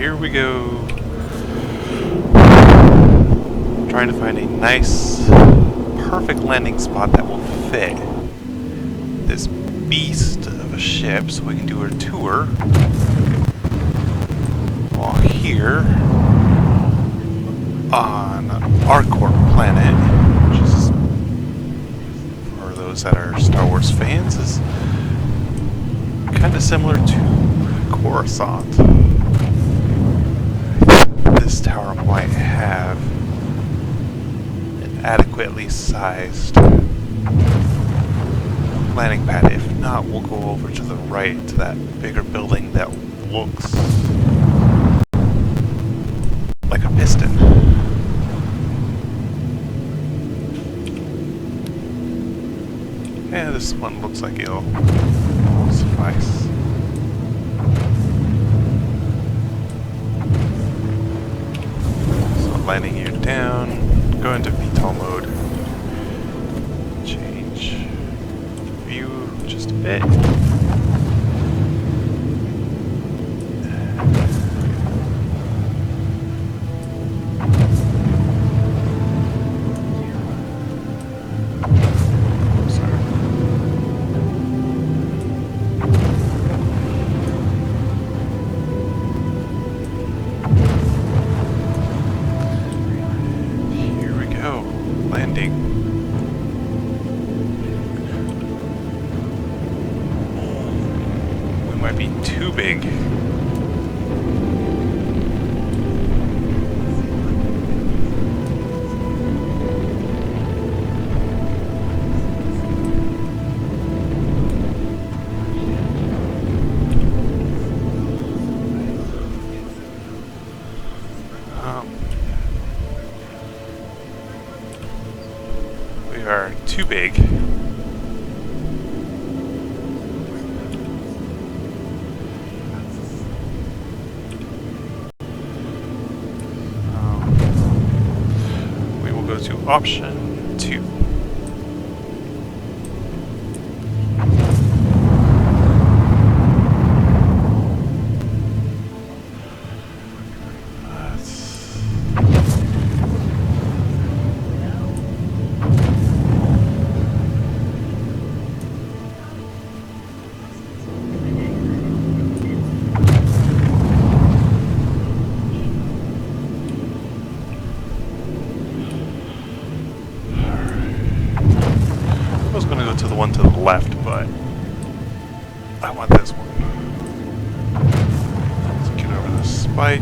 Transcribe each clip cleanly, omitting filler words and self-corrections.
here we go. Trying to find a nice, perfect landing spot that will fit this beast of a ship so we can do a tour. While here, on our core planet, which is, for those that are Star Wars fans, is kind of similar to Coruscant. This tower might have an adequately sized landing pad. If not, we'll go over to the right to that bigger building that looks like a piston. Yeah, this one looks like it'll suffice. So landing you down, go into VTOL mode, change view just a bit. We are too big. We will go to option 2. To the one to the left, but I want this one. Let's get over the spike.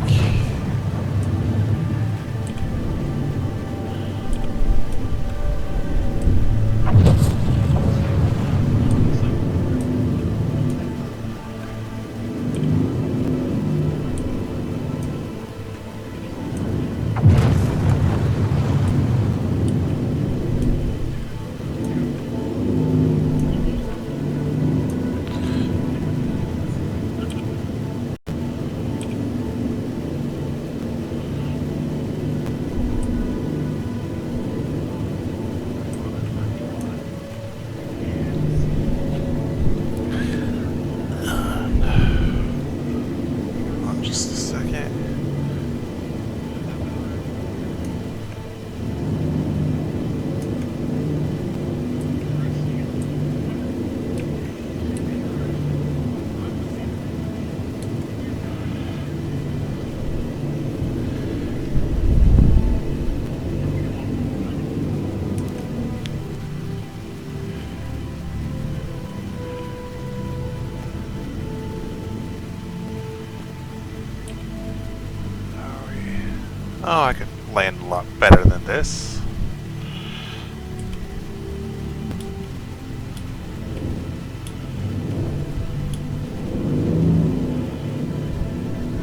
Oh, I could land a lot better than this.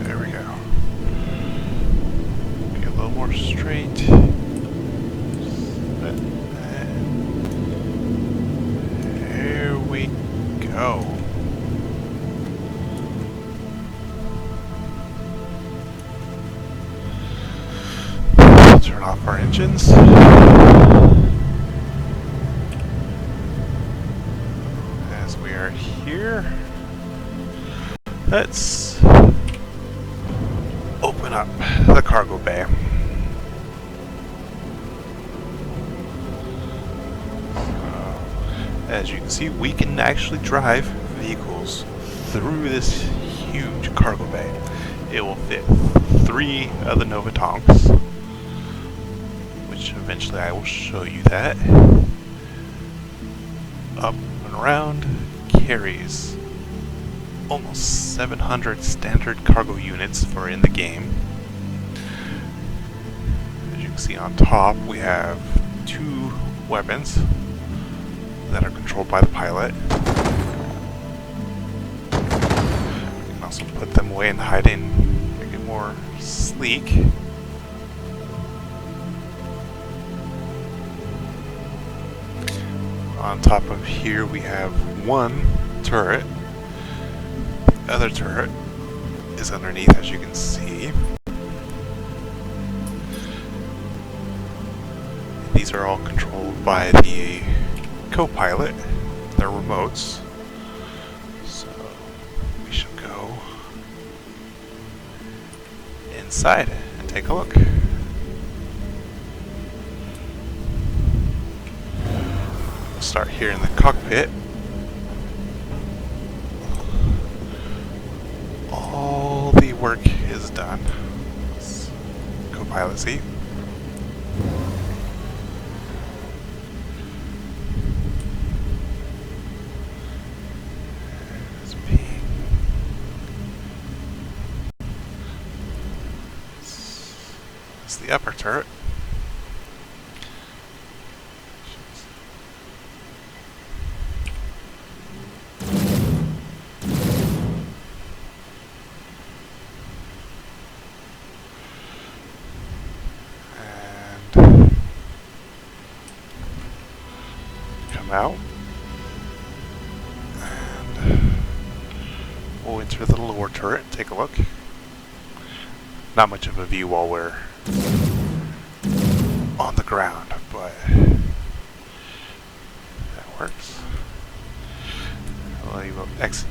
There we go. Be a little more straight. There we go. Turn off our engines. As we are here, let's up the cargo bay. As you can see, we can actually drive vehicles through this huge cargo bay. It will fit 3 of the Nova Tonks, which eventually I will show you that. Up and around, carries almost 700 standard cargo units for in the game. As you can see on top, we have 2 weapons that are controlled by the pilot. You can also put them away and hide in, make it more sleek. On top of here we have 1 turret. The other turret is underneath, as you can see. These are all controlled by the co-pilot, their remotes. So we shall go inside and take a look. We'll start here in the cockpit. All the work is done. Co-pilot seat. The upper turret. And come out. And we'll enter the lower turret and take a look. Not much of a view while we're on the ground, but that works. We will exit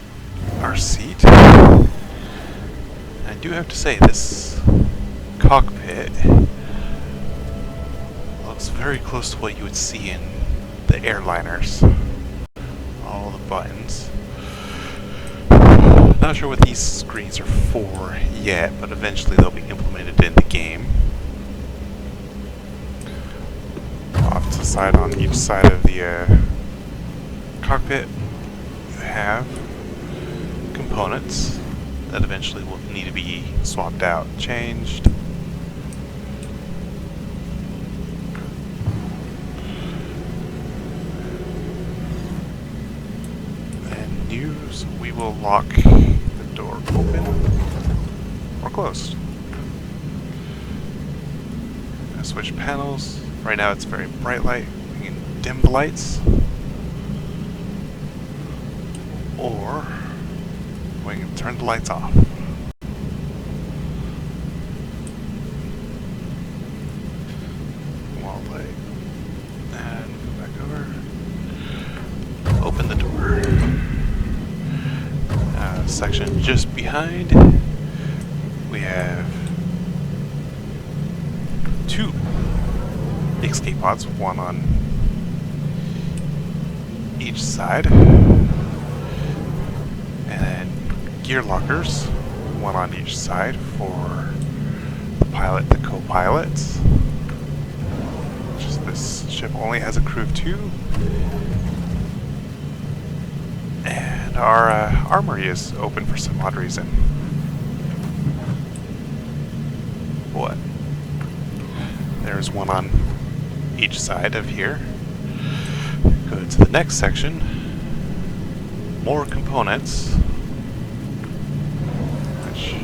our seat. I do have to say, this cockpit looks very close to what you would see in the airliners. All the buttons. Not sure what these screens are for yet, but eventually they'll be implemented in the game. Off to the side, on each side of the cockpit, you have components that eventually will need to be swapped out, changed. And use, we will lock the door open or closed. Switch panels. Right now it's very bright light. We can dim the lights, or we can turn the lights off. Wall light. And go back over. Open the door. Section just behind, we have 2 escape pods, 1 on each side, and then gear lockers, 1 on each side for the pilot, the co-pilots. This ship only has a crew of 2, and our armory is open for some odd reason. What? There's 1 on each side of here. Go to the next section. More components. Which,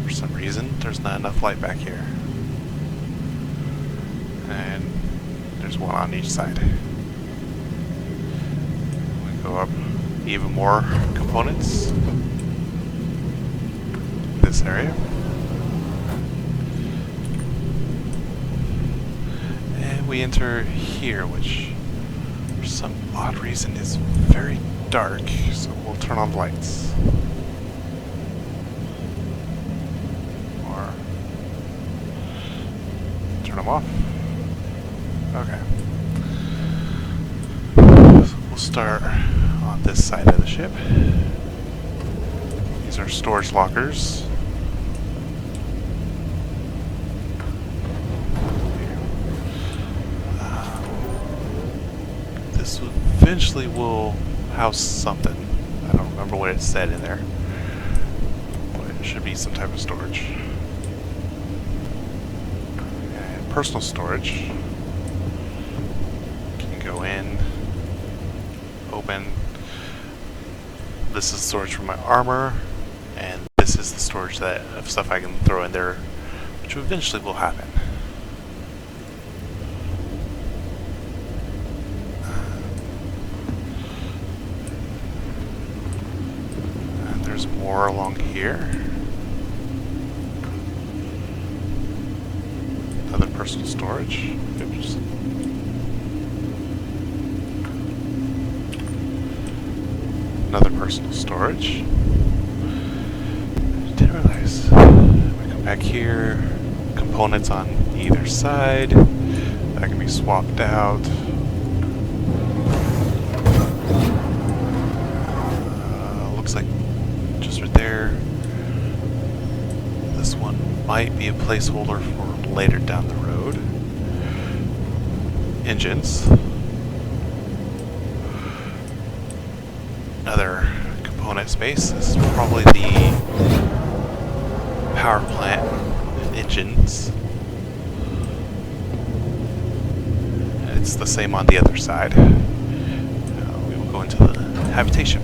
for some reason, there's not enough light back here. And there's 1 on each side. We go up, even more components. This area. We enter here, which for some odd reason is very dark, so we'll turn on the lights. turn them off. Okay. So we'll start on this side of the ship. These are storage lockers. This eventually will house something. I don't remember what it said in there. But it should be some type of storage. And personal storage. Can go in, open. This is storage for my armor, and this is the storage of stuff I can throw in there, which eventually will happen. And there's more along here. Another personal storage. Oops. Another personal storage. Didn't realize. We come back here. Components on either side. That can be swapped out. Looks like just right there. This one might be a placeholder for later down the road. Engines. Another component space. This is probably the power plant engines. And it's the same on the other side. We will go into the habitation.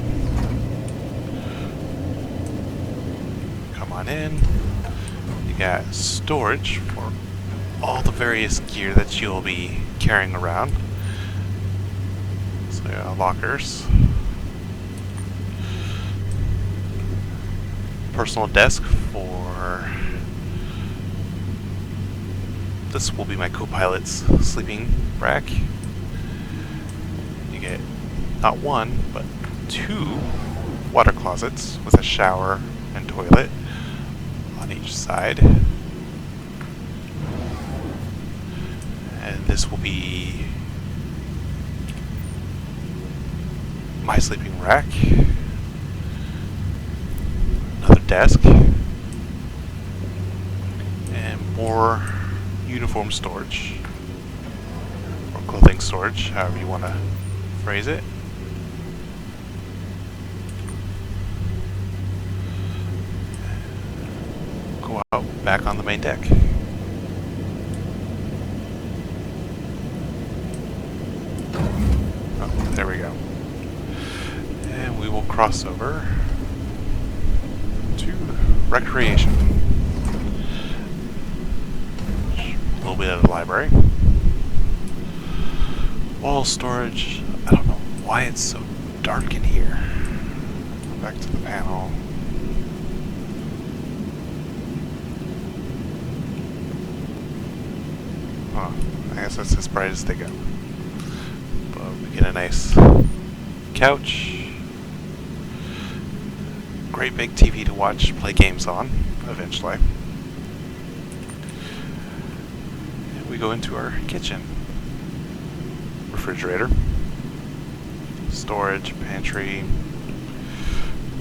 Come on in. You got storage for all the various gear that you'll be carrying around. So lockers. Personal desk for this will be my co-pilot's sleeping rack. You get not one but 2 water closets with a shower and toilet on each side, and this will be my sleeping rack. Desk and more uniform storage or clothing storage, however you want to phrase it. Go out back on the main deck. Oh, there we go. And we will cross over recreation. A little bit of the library. Wall storage. I don't know why it's so dark in here. Back to the panel. Huh. I guess that's as bright as they go. But we get a nice couch. Great big TV to watch, play games on, eventually. And we go into our kitchen. Refrigerator. Storage, pantry.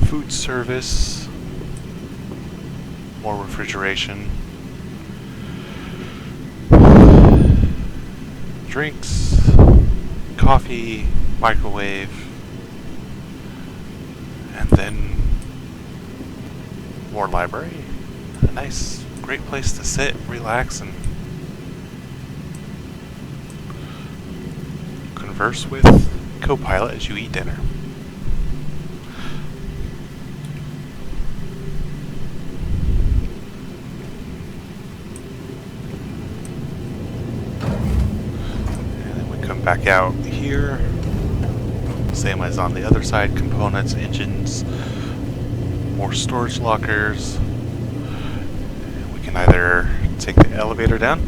Food service. More refrigeration. Drinks. Coffee. Microwave. And then more library. A nice, great place to sit, relax, and converse with co-pilot as you eat dinner. And then we come back out here. Same as on the other side, components, engines, more storage lockers. We can either take the elevator down,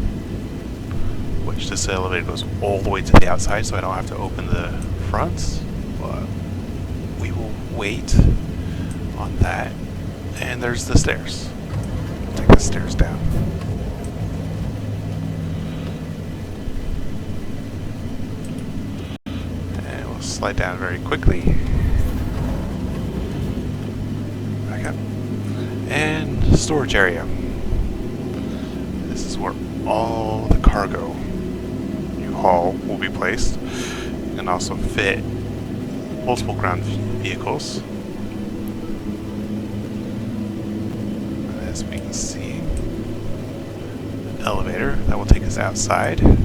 which this elevator goes all the way to the outside, so I don't have to open the fronts, but we will wait on that. And there's the stairs. Take the stairs down. slide down very quickly. Back up. And storage area. This is where all the cargo you haul will be placed, and also fit multiple ground vehicles. As we can see, an elevator that will take us outside. There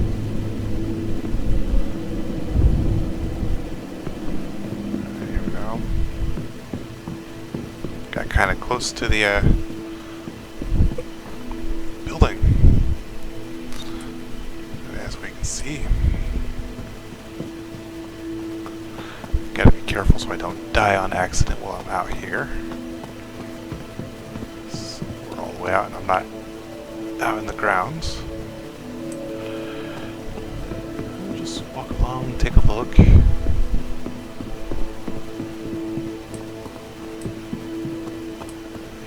we go. Got kind of close to the building. As we can see, gotta be careful so I don't die on accident while I'm out here. So we're all the way out and I'm not out in the grounds. We'll just walk along, take a look.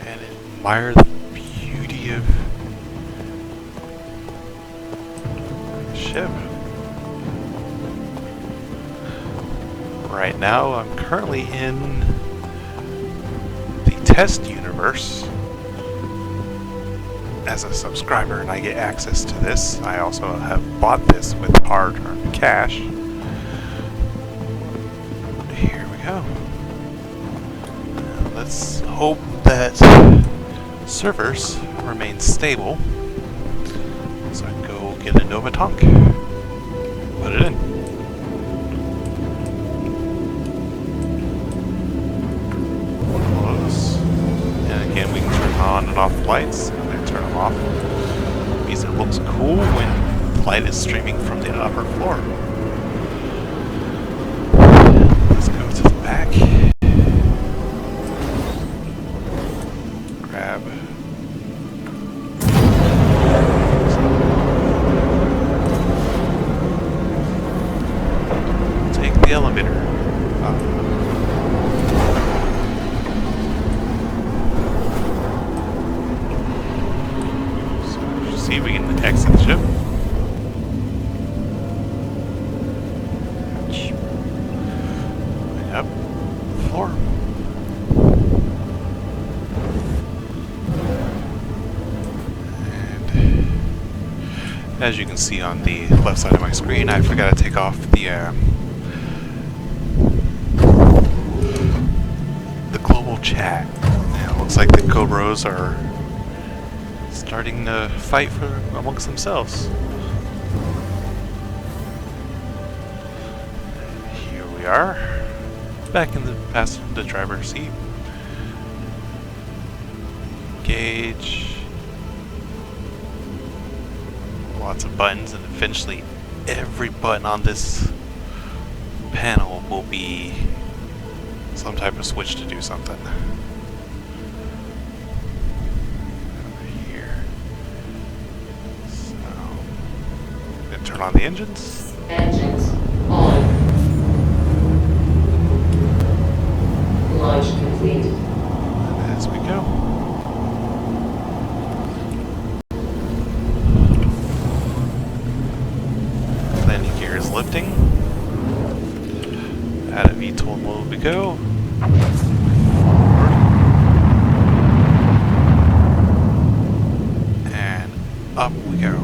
And admire the beauty of the ship. Right now, I'm currently in the test universe as a subscriber, and I get access to this. I also have bought this with hard-earned cash. Here we go. Let's hope that servers remain stable, so I can go get a Nova Tonk, put it in. Close. And again, we can turn on and off the lights. I'm going to turn them off because it looks cool when the light is streaming from the upper floor. Let's go to the back. Grab. Take the elevator up. So see if we can exit the ship. Up the floor. As you can see on the left side of my screen, I forgot to take off the global chat. And it looks like the Cobras are starting to fight amongst themselves. Here we are, back in the passenger driver's seat. Gauge. Lots of buttons, and eventually every button on this panel will be some type of switch to do something. Over here. So, gonna turn on the engines. Engines on. Launch complete. And as we go. Lifting. Out of VTOL mode we go. Forward. And up we go.